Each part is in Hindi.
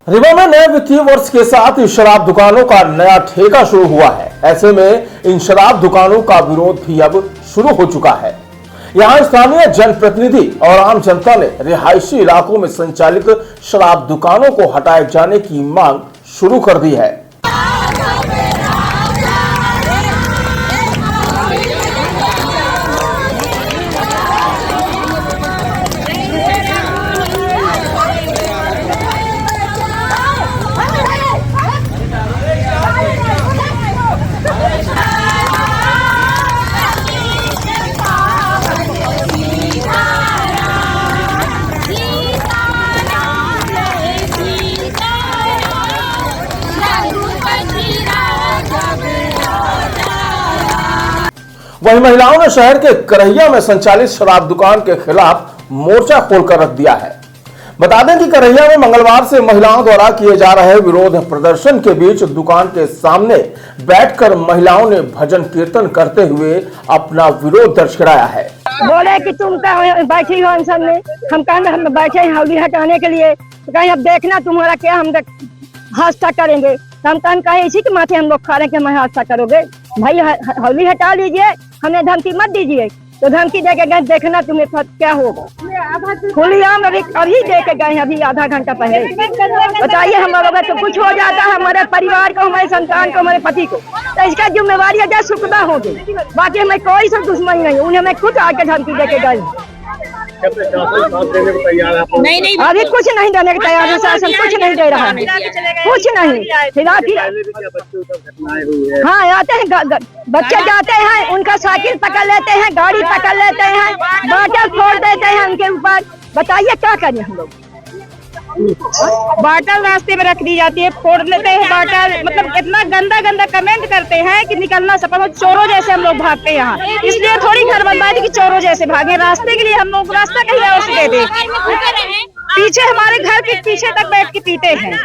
रीवा में नए वित्तीय वर्ष के साथ शराब दुकानों का नया ठेका शुरू हुआ है। ऐसे में इन शराब दुकानों का विरोध भी अब शुरू हो चुका है। यहां स्थानीय जनप्रतिनिधि और आम जनता ने रिहायशी इलाकों में संचालित शराब दुकानों को हटाए जाने की मांग शुरू कर दी है। वहीं महिलाओं ने शहर के करहिया में संचालित शराब दुकान के खिलाफ मोर्चा खोलकर रख दिया है। बता दें कि करहिया में मंगलवार से महिलाओं द्वारा किए जा रहे विरोध प्रदर्शन के बीच दुकान के सामने बैठकर महिलाओं ने भजन कीर्तन करते हुए अपना विरोध दर्ज कराया है। बोले कि तुम बैठी हो अनशन में, हम बैठे हैं हौली हटाने के लिए, तो कहीं अब देखना तुम्हारा क्या हम हादसा करेंगे। हम कहे इसी के माथे हम लोग खा रहे हैं कि मैं हादसा करोगे, भाई हौली हटा लीजिए, हमें धमकी मत दीजिए। तो धमकी देके गए, देखना तुम्हें क्या होगा। खुलेआम अभी देके गए, अभी आधा घंटा पहले। बताइए हम लोगों को कुछ हो जाता है हमारे परिवार को, हमारे संतान को, हमारे पति को, तो इसका जिम्मेवारी है शुक्दा होगी। बाकी हमें कोई सब दुश्मनी नहीं, उन्हें मैं खुद आके धमकी देके गई। नहीं, अभी कुछ नहीं देने को तैयार है, शासन कुछ नहीं दे रहा है, कुछ नहीं। हाँ, आते हैं बच्चे जाते हैं, उनका साइकिल पकड़ लेते हैं, गाड़ी पकड़ लेते हैं, बाटल फोड़ देते हैं उनके ऊपर। बताइए क्या करें हम लोग। बाटल रास्ते में रख दी जाती है, फोड़ लेते हैं बाटल। मतलब इतना गंदा गंदा कमेंट करते हैं कि निकलना सपना, चोरों जैसे हम लोग भागते हैं यहाँ। इसलिए थोड़ी घर बनवाई थी कि चोरों जैसे भागे। रास्ते के लिए हम लोग रास्ता कहीं और से दे दे। पीछे हमारे घर के पीछे तक बैठ के पीते हैं।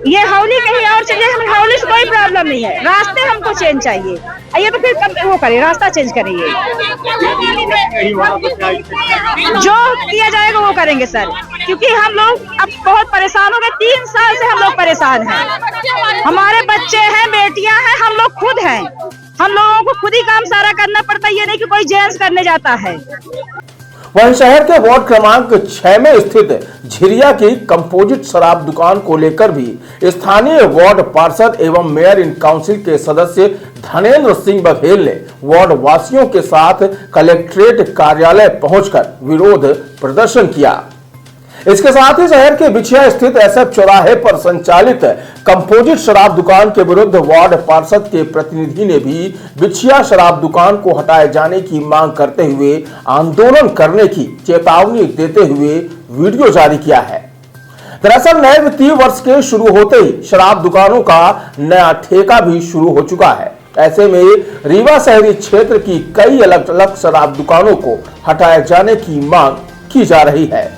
ये हौली कहीं और चले, हमें हौली से कोई प्रॉब्लम नहीं है, रास्ते हमको चेंज चाहिए। ये तो फिर कब वो करे, रास्ता चेंज करेंगे, जो किया जाएगा वो करेंगे सर। क्योंकि हम लोग अब बहुत परेशान हो गए, 3 साल से हम लोग परेशान हैं। हमारे बच्चे हैं, बेटियां हैं, हम लोग खुद हैं। हम लोगों को खुद ही काम सारा करना पड़ता है, ये नहीं कि कोई जेंट्स करने जाता है। वहीं शहर के वार्ड क्रमांक 6 में स्थित झिरिया की कंपोजिट शराब दुकान को लेकर भी स्थानीय वार्ड पार्षद एवं मेयर इन काउंसिल के सदस्य धनेन्द्र सिंह बघेल ने वार्ड वासियों के साथ कलेक्ट्रेट कार्यालय पहुंचकर विरोध प्रदर्शन किया। इसके साथ ही शहर के बिछिया स्थित SF चौराहे पर संचालित कंपोजिट शराब दुकान के विरुद्ध वार्ड पार्षद के प्रतिनिधि ने भी बिछिया शराब दुकान को हटाए जाने की मांग करते हुए आंदोलन करने की चेतावनी देते हुए वीडियो जारी किया है। दरअसल नए वित्तीय वर्ष के शुरू होते ही शराब दुकानों का नया ठेका भी शुरू हो चुका है। ऐसे में रीवा शहरी क्षेत्र की कई अलग अलग शराब दुकानों को हटाए जाने की मांग की जा रही है।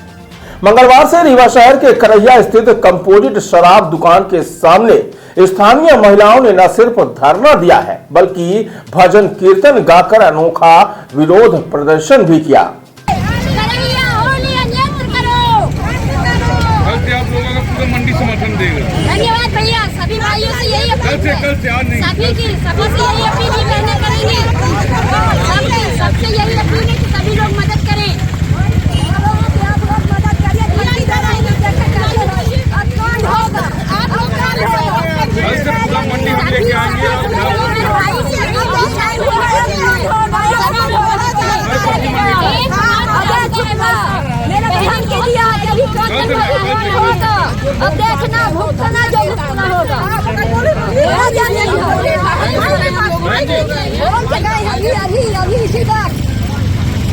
मंगलवार से रीवा शहर के करहिया स्थित कंपोजिट शराब दुकान के सामने स्थानीय महिलाओं ने न सिर्फ धरना दिया है बल्कि भजन कीर्तन गाकर अनोखा विरोध प्रदर्शन भी किया। मंडी समर्थन देगा। धन्यवाद भैया, सभी भाइयों से यही अपील करेंगे, सबसे यही अपील है कि सभी लोग मदद करें। अब देखना भुगतना जो भुगतना होगा।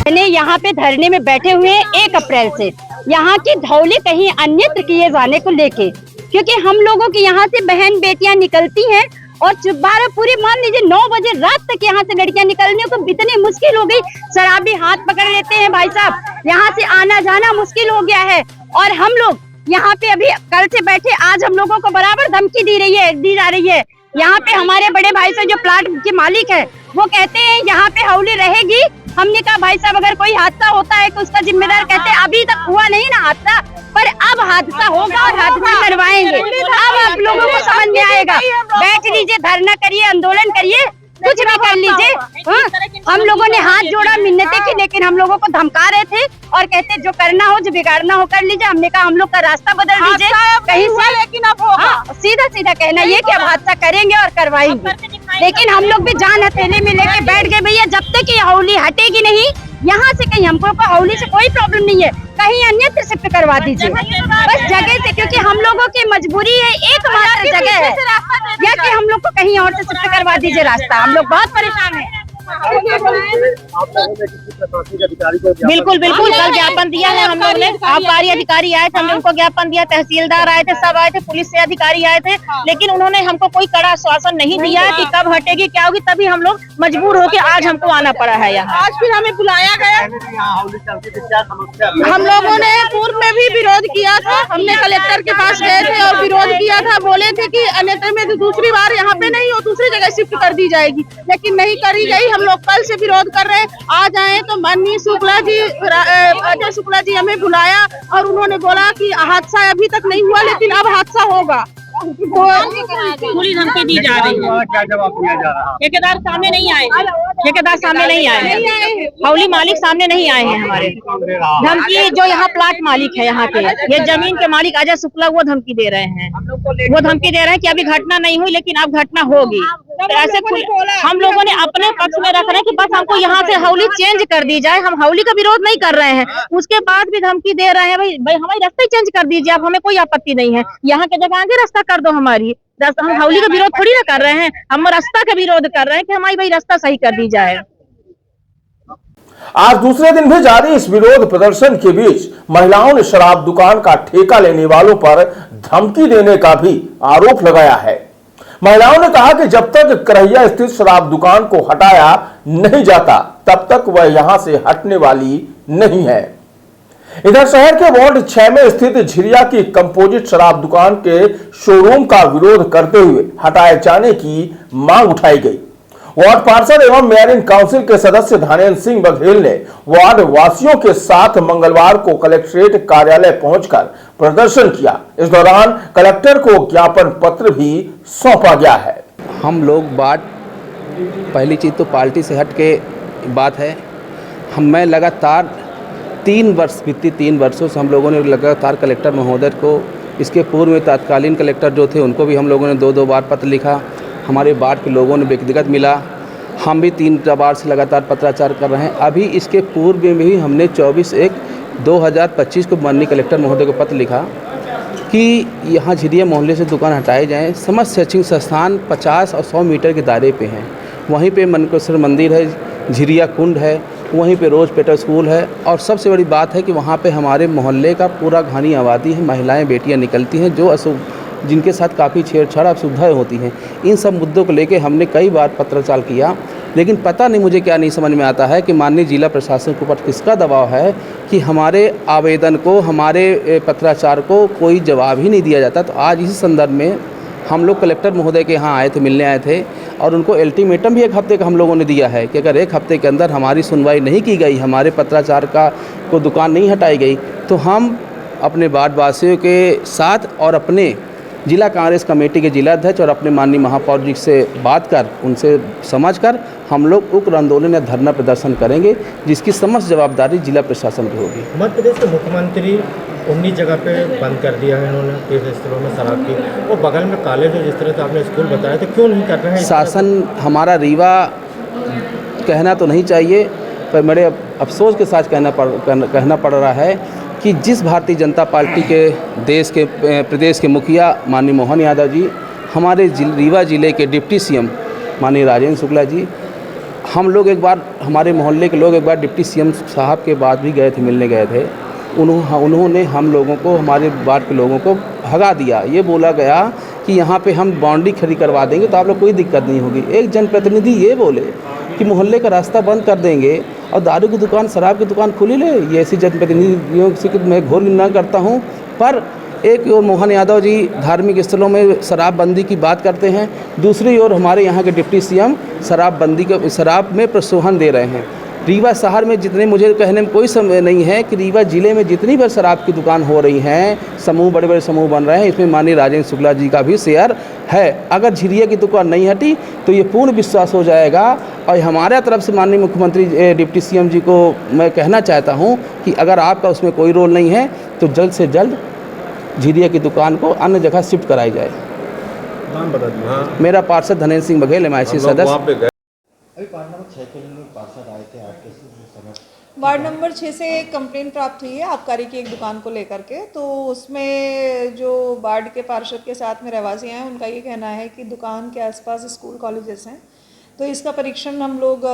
मैंने यहाँ पे धरने में बैठे हुए 1 अप्रैल से यहाँ की धौली कहीं अन्यत्र किए जाने को लेके, क्योंकि हम लोगों की यहाँ से बहन बेटियां निकलती हैं और 12 पूरी मान लीजिए 9 बजे रात तक यहाँ से लड़कियां निकलने को इतनी मुश्किल हो गई। शराबी हाथ पकड़ लेते हैं भाई साहब, यहाँ से आना जाना मुश्किल हो गया है। और हम लोग यहाँ पे अभी कल से बैठे, आज हम लोगों को बराबर धमकी दी जा रही है। यहाँ पे हमारे बड़े भाई से जो प्लाट के मालिक है वो कहते हैं यहाँ पे हौली रहेगी हमने कहा भाई साहब अगर कोई हादसा होता है तो उसका जिम्मेदार कहते हैं अभी तक हुआ नहीं ना हादसा, पर अब हादसा होगा और हादसा करवाएंगे। अब आप लोगों को समझ में आएगा। बैठ लीजिए, धरना करिए, आंदोलन करिए, कुछ भी कर लीजिए। हम लोगों ने हाथ जोड़ा, मिन्नतें की, लेकिन हम लोगों को धमका रहे थे और कहते जो करना हो, जो बिगाड़ना हो कर लीजिए। हमने कहा हम लोग का रास्ता बदल दीजिए कहीं से, लेकिन अब सीधा सीधा कहना ये कि अब हादसा करेंगे और करवाएंगे। लेकिन हम लोग भी जान हथेली में लेके बैठ गए, भैया जब तक ये हौली हटेगी नहीं, यहाँ से कहीं हमको हौली से कोई प्रॉब्लम नहीं है, कहीं अन्यत्र शिफ्ट करवा दीजिए बस जगह से, क्योंकि हम लोगों की मजबूरी है, एकमात्र जगह है या कि हम लोग को कहीं और से शिफ्ट करवा दीजिए रास्ता। हम लोग बहुत परेशान हैं। बिल्कुल बिल्कुल, कल ज्ञापन दिया है हम लोग ने, आबकारी अधिकारी आए थे, हमने उनको ज्ञापन दिया, तहसीलदार आए थे, सब आए थे, पुलिस से अधिकारी आए थे, लेकिन उन्होंने हमको कोई कड़ा आश्वासन नहीं दिया कि कब हटेगी क्या होगी। तभी हम लोग मजबूर होकर आज हमको आना पड़ा है यहाँ। आज फिर हमें बुलाया गया। हम लोगों ने पूर्व में भी विरोध किया था, हमने कलेक्टर के पास गए थे और विरोध किया था, बोले थे कि अन्यथा में दूसरी बार यहाँ पे नहीं हो, दूसरी जगह शिफ्ट कर दी जाएगी, लेकिन नहीं करी गई। हम लोग कल से विरोध कर रहे हैं। आज आए तो माननीय शुक्ला जी, अजय शुक्ला जी हमें बुलाया और उन्होंने बोला कि हादसा अभी तक नहीं हुआ, लेकिन अब हादसा होगा। पूरी धमकी दी जा रही है। क्या जवाब दिया जा रहा है? ठेकेदार सामने नहीं आए, ठेकेदार सामने नहीं आए हैं, हौली मालिक सामने नहीं आए हैं हमारे। धमकी जो यहाँ प्लाट मालिक है, यहाँ के ये जमीन के मालिक अजय शुक्ला, वो धमकी दे रहे हैं। वो धमकी दे रहे हैं कि अभी घटना नहीं हुई, लेकिन अब घटना होगी। तो ऐसे हम लोगों ने अपने पक्ष में रख रहे हैं कि बस हमको यहाँ से हौली चेंज कर दी जाए। हम हौली का विरोध नहीं कर रहे हैं, उसके बाद भी धमकी दे रहे हैं भाई हमारी रास्ता चेंज कर दीजिए आप, हमें कोई आपत्ति नहीं है, यहाँ के जगह आगे रास्ता कर दो हमारी रास्ता। हम हौली का विरोध थोड़ी ना कर रहे हैं, हम रास्ता का विरोध कर रहे हैं कि हमारी भाई रास्ता सही कर दी जाए। आज दूसरे दिन भी जारी इस विरोध प्रदर्शन के बीच महिलाओं ने शराब दुकान का ठेका लेने वालों पर धमकी देने का भी आरोप लगाया है। महिलाओं ने कहा कि जब तक करहिया स्थित शराब दुकान को हटाया नहीं जाता तब तक वह यहां से हटने वाली नहीं है। इधर शहर के वार्ड 6 में स्थित झिरिया की कंपोजिट शराब दुकान के शोरूम का विरोध करते हुए हटाए जाने की मांग उठाई गई। वार्ड पार्षद एवं मेयर इन काउंसिल के सदस्य धनेन्द्र सिंह बघेल ने वार्ड वासियों के साथ मंगलवार को कलेक्ट्रेट कार्यालय पहुंचकर प्रदर्शन किया। इस दौरान कलेक्टर को ज्ञापन पत्र भी सौंपा गया है। हम लोग बात, पहली चीज तो पार्टी से हट के बात है, मैं लगातार 3 वर्ष, बीती 3 वर्षों से हम लोगों ने लगातार कलेक्टर महोदय को, इसके पूर्व में तत्कालीन कलेक्टर जो थे उनको भी हम लोगों ने 2-2 बार पत्र लिखा। हमारे वार्ड के लोगों ने व्यक्तिगत मिला, हम भी 3 बार से लगातार पत्राचार कर रहे हैं। अभी इसके पूर्व में भी हमने 24/1/2025 को माननीय कलेक्टर महोदय को पत्र लिखा कि यहाँ झिरिया मोहल्ले से दुकान हटाए जाएँ। समस्त शैक्षणिक संस्थान 50 और 100 मीटर के दायरे पे हैं। वहीं पे मनकेश्वर मंदिर है, झिरिया कुंड है, वहीं पे रोज पेटर स्कूल है, और सबसे बड़ी बात है कि वहाँ पे हमारे मोहल्ले का पूरा घनी आबादी है, महिलाएं बेटियां निकलती हैं जो जिनके साथ काफ़ी छेड़छाड़ असुविधाएँ होती हैं। इन सब मुद्दों को लेके हमने कई बार पत्राचार किया, लेकिन पता नहीं मुझे क्या नहीं समझ में आता है कि माननीय जिला प्रशासन के ऊपर किसका दबाव है कि हमारे आवेदन को, हमारे पत्राचार को कोई जवाब ही नहीं दिया जाता। तो आज इसी संदर्भ में हम लोग कलेक्टर महोदय के यहाँ आए थे, मिलने आए थे, और उनको अल्टीमेटम भी 1 हफ्ते का हम लोगों ने दिया है कि अगर 1 हफ्ते के अंदर हमारी सुनवाई नहीं की गई, हमारे पत्राचार को दुकान नहीं हटाई गई, तो हम अपने वार्ड वासियों के साथ और अपने जिला कांग्रेस कमेटी के जिला अध्यक्ष और अपने माननीय महापौर जी से बात कर, उनसे समझकर हम लोग उग्र आंदोलन या धरना प्रदर्शन करेंगे, जिसकी समस्त जवाबदारी जिला प्रशासन की होगी। मध्य प्रदेश के मुख्यमंत्री 19 जगह पे बंद कर दिया है इन्होंने तीर्थस्थलों में शराब की, और बगल में कॉलेज है, जिस तरह से आपने स्कूल बताया, तो क्यों नहीं कर रहे हैं? शासन हमारा रीवा कहना तो नहीं चाहिए, पर मेरे अफसोस के साथ कहना पड़ रहा है कि जिस भारतीय जनता पार्टी के प्रदेश के मुखिया माननीय मोहन यादव जी, हमारे रीवा जिले के डिप्टी सीएम माननीय राजेंद्र शुक्ला जी, हम लोग एक बार, हमारे मोहल्ले के लोग एक बार डिप्टी सीएम साहब के बाद भी गए थे, मिलने गए थे। उन्होंने हम लोगों को, हमारे वार्ड के लोगों को भगा दिया। ये बोला गया कि यहाँ पे हम बाउंड्री खड़ी करवा देंगे तो आप लोग कोई दिक्कत नहीं होगी। एक जनप्रतिनिधि ये बोले कि मोहल्ले का रास्ता बंद कर देंगे और दारू की दुकान, शराब की दुकान खुली ले, ये ऐसी जनप्रतिनिधियों से मैं घोर निंदा करता हूँ। पर एक ओर मोहन यादव जी धार्मिक स्थलों में शराबबंदी की बात करते हैं, दूसरी ओर हमारे यहाँ के डिप्टी सीएम शराब में प्रोत्साहन दे रहे हैं। रीवा शहर में जितने, मुझे कहने में कोई समय नहीं है कि रीवा ज़िले में जितनी भी शराब की दुकान हो रही हैं, समूह, बड़े बड़े समूह बन रहे हैं, इसमें माननीय राजेंद्र शुक्ला जी का भी शेयर है। अगर झिरिया की दुकान नहीं हटी तो ये पूर्ण विश्वास हो जाएगा। और हमारे तरफ से माननीय मुख्यमंत्री डिप्टी सीएम जी को मैं कहना चाहता हूँ कि अगर आपका उसमें कोई रोल नहीं है तो जल्द से जल्द झिरिया की दुकान को अन्य जगह शिफ्ट कराई जाए। नाम बता दीजिए। मेरा पार्षद धनेन्द्र सिंह बघेल, MIC सदस्य। वार्ड नंबर 6 से एक कंप्लेंट प्राप्त हुई है आबकारी की एक दुकान को लेकर के। तो उसमें जो वार्ड के पार्षद के साथ में रहवासी हैं, उनका ये कहना है कि दुकान के आसपास स्कूल कॉलेजेस हैं, तो इसका परीक्षण हम लोग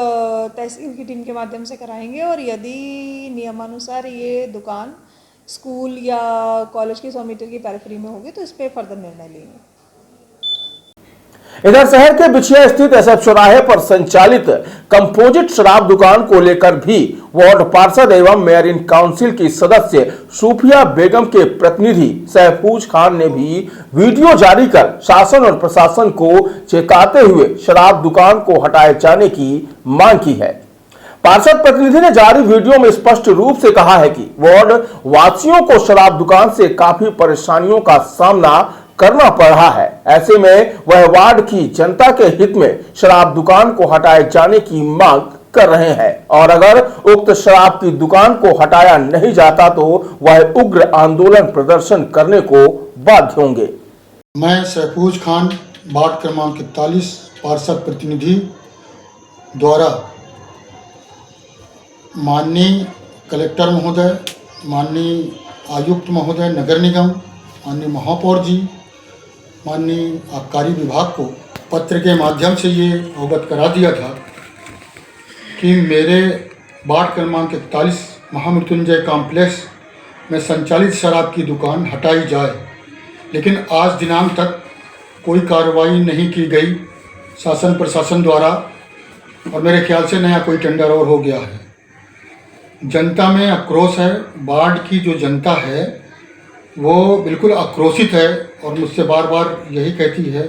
तहसील की टीम के माध्यम से कराएंगे और यदि नियमानुसार ये दुकान स्कूल या कॉलेज की 100 मीटर की पेरिफेरी में होगी तो इस पर फर्दर निर्णय लेंगे। इधर शहर के बिछिया स्थित SF चौराहे पर संचालित कंपोजिट शराब दुकान को लेकर भी वार्ड पार्षद एवं मेयर इन काउंसिल की सदस्य सूफिया बेगम के प्रतिनिधि सहफूज खान ने भी वीडियो जारी कर शासन और प्रशासन को चेताते हुए शराब दुकान को हटाए जाने की मांग की है। पार्षद प्रतिनिधि ने जारी वीडियो में स्पष्ट रूप से कहा है कि वार्ड वासियों को शराब दुकान से काफी परेशानियों का सामना करना पड़ रहा है। ऐसे में वह वार्ड की जनता के हित में शराब दुकान को हटाए जाने की मांग कर रहे हैं और अगर उक्त शराब की दुकान को हटाया नहीं जाता तो वह उग्र आंदोलन प्रदर्शन करने को बाध्य होंगे। मैं सहफूज खान, वार्ड क्रमांक 41 पार्षद प्रतिनिधि द्वारा माननीय कलेक्टर महोदय, माननीय आयुक्त महोदय नगर निगम, माननीय महापौर जी, माननीय आबकारी विभाग को पत्र के माध्यम से ये अवगत करा दिया था कि मेरे वार्ड क्रमांक 41 महामृत्युंजय कॉम्प्लेक्स में संचालित शराब की दुकान हटाई जाए, लेकिन आज दिनांक तक कोई कार्रवाई नहीं की गई शासन प्रशासन द्वारा और मेरे ख्याल से नया कोई टेंडर और हो गया है। जनता में आक्रोश है। वार्ड की जो जनता है वो बिल्कुल आक्रोशित है और मुझसे बार बार यही कहती है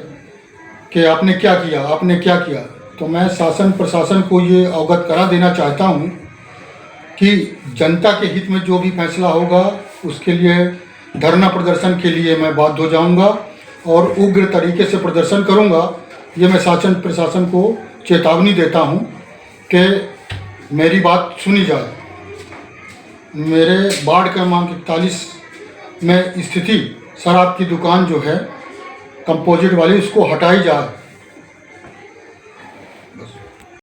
कि आपने क्या किया, आपने क्या किया। तो मैं शासन प्रशासन को ये अवगत करा देना चाहता हूँ कि जनता के हित में जो भी फैसला होगा उसके लिए धरना प्रदर्शन के लिए मैं बाध्य हो जाऊँगा और उग्र तरीके से प्रदर्शन करूँगा। ये मैं शासन प्रशासन को चेतावनी देता हूँ कि मेरी बात सुनी जाए। मेरे वार्ड क्रमांक 41 में स्थिति शराब की दुकान जो है कंपोजिट वाली, उसको हटाई जाए।